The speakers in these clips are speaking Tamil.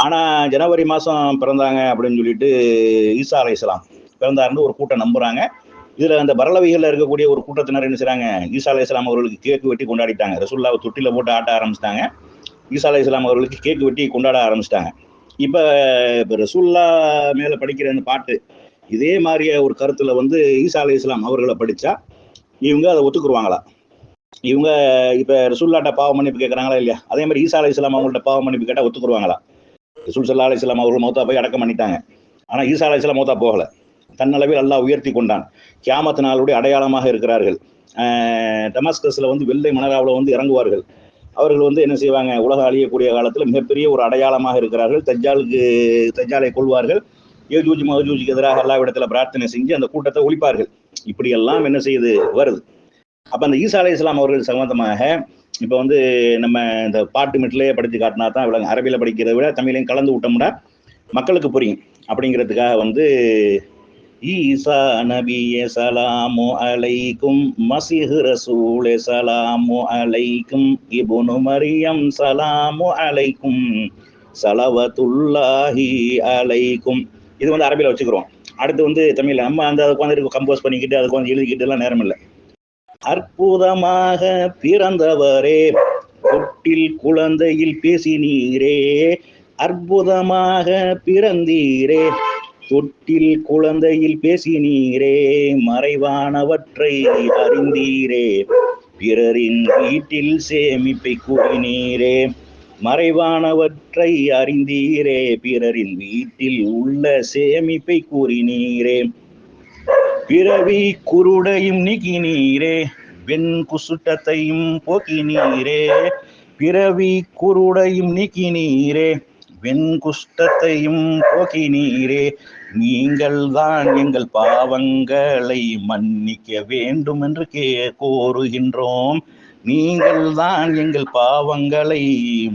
ஆனா ஜனவரி மாசம் பிறந்தாங்க அப்படின்னு சொல்லிட்டு ஈசா அலைஹிஸ்ஸலாம் பிறந்தாருன்னு ஒரு கூட்டம் நம்புறாங்க. இதுல அந்த பரலவிகள்ல இருக்கக்கூடிய ஒரு கூட்டத்தினர் என்ன செய்றாங்க, ஈசா அலைஹிஸ்ஸலாம் அவர்களுக்கு கேக்கு வெட்டி கொண்டாடிட்டாங்க. ரசூலுல்லாஹ்வ தொட்டில போட்டு ஆட்ட ஆரம்பிச்சுட்டாங்க. ஈசா அலைஹிஸ்ஸலாம் அவர்களுக்கு கேக்கு வெட்டி கொண்டாட ஆரம்பிச்சுட்டாங்க. இப்ப ரசூலுல்லாஹ் மேல படிக்கிற அந்த பாட்டு இதே மாதிரியே ஒரு கருத்துல வந்து ஈசா அலைஹிஸ்ஸலாம் அவர்களை படிச்சா இவங்க அதை ஒத்துக்குருவாங்களா? இவங்க இப்ப ரசூலுல்லாஹ்ட்ட பாவ மன்னிப்பு கேட்கறாங்களா இல்லையா? அதே மாதிரி ஈசா அலைஹிஸ்ஸலாம் அவங்கள்ட்ட பாவ மன்னிப்பு கேட்டா ஒத்துக்குருவாங்களா? ரசூல் ஸல்லல்லாஹு அலைஹி வஸல்லம் அவர்கள் மௌத்தா போய் அடக்கம் பண்ணிட்டாங்க. ஆனா ஈசா அலைஹிஸ்ஸலாம் மௌத்தா போகல. தன்னளவில் அல்லாஹ் உயர்த்தி கொண்டான். கியாமத் நாளுடைய அடையாளமாக இருக்கிறார்கள். டமாஸ்கஸ்ல வந்து வெள்ளை மணராவுல வந்து இறங்குவார்கள். அவர்கள் வந்து என்ன செய்வாங்க, உலகம் அழியக்கூடிய காலத்துல மிகப்பெரிய ஒரு அடையாளமாக இருக்கிறார்கள். தஜ்ஜாலை கொள்வார்கள். யஜூஜ் மஜூஜுக்கு எதிராக அல்லாஹ்விடத்துல பிரார்த்தனை செஞ்சு அந்த கூட்டத்தை ஒழிப்பார்கள். இப்படி எல்லாம் என்ன செய்யுது வருது. அப்ப அந்த ஈசா அலைஹிஸ்ஸலாம் அவர்கள் சம்பந்தமாக இப்ப வந்து நம்ம இந்த பாட்டு மெட்டிலேயே படிச்சு காட்டினா தான் விளங்கும். அரபியில படிக்கிறதை விட தமிழையும் கலந்து விட்டோம்னா மக்களுக்கு புரியும். அப்படிங்கிறதுக்காக வந்து ஈசா நபியே சலாமு அலைக்கும், மஸீஹ் ரசூலே சலாமு அலைக்கும், இப்னு மரியம் சலாமு அலைக்கும், ஸலவத்துல்லாஹி அலைக்கும். இது வந்து அரபியில வச்சுக்கிறோம். அடுத்து வந்து தமிழ்ல நம்ம அந்த உட்காந்து கம்போஸ் பண்ணிக்கிட்டு அதுக்கு வந்து எழுதிக்கிட்டு எல்லாம் நேரம் இல்லை. அற்புதமாக பிறந்தவரே, தொட்டில் குழந்தையில் பேசினீரே, அற்புதமாக பிறந்தீரே, தொட்டில் குழந்தையில் பேசினீரே, மறைவானவற்றை அறிந்தீரே, பிறரின் வீட்டில் சேமிப்பை கூறினீரே, மறைவானவற்றை அறிந்தீரே, பிறரின் வீட்டில் உள்ள சேமிப்பை கூறினீரே, பிறவி குருடையும் நீக்கினீரே, வெண் குசுட்டத்தையும் போக்கினீரே, பிறவி குருடையும் நீக்கினீரே, வெண் குஷ்டத்தையும் போக்கினீரே, நீங்கள் தான் எங்கள் பாவங்களை மன்னிக்க வேண்டும் என்று கோருகின்றோம், நீங்கள் தான் எங்கள் பாவங்களை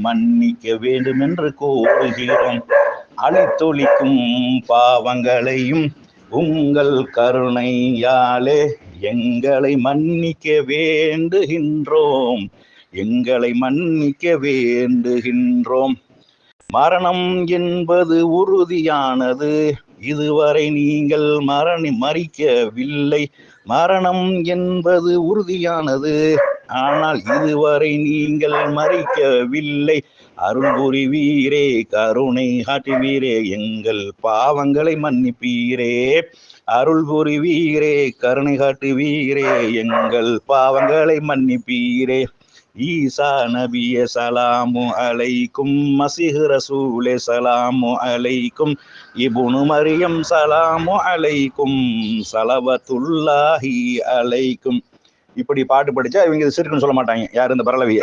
மன்னிக்க வேண்டும் என்று கோருகிறோம், அழித்தொழிக்கும் பாவங்களையும் உங்கள் கருணையாலே எங்களை மன்னிக்க வேண்டுகின்றோம், எங்களை மன்னிக்க வேண்டுகின்றோம். மரணம் என்பது உறுதியானது, இதுவரை நீங்கள் மறிக்கவில்லை. மரணம் என்பது உறுதியானது, ஆனால் இதுவரை நீங்கள் மறிக்கவில்லை. அருள் புரிவீரே, கருணை காட்டுவீரே, எங்கள் பாவங்களை மன்னிப்பீரே. அருள் புரிவீரே, கருணை காட்டுவீரே, எங்கள் பாவங்களை மன்னிப்பீரே. ஈசா நபியே சலாமு அலைக்கும், மஸீஹ் ரசூலே சலாமு அலைக்கும், இப்னு மரியம் சலாமு அலைக்கும், ஸலவத்துல்லாஹி அலைக்கும். இப்படி பாட்டு படிச்சா இவங்க சிறுக்குன்னு சொல்ல மாட்டாங்க. யார் இந்த பரலவிய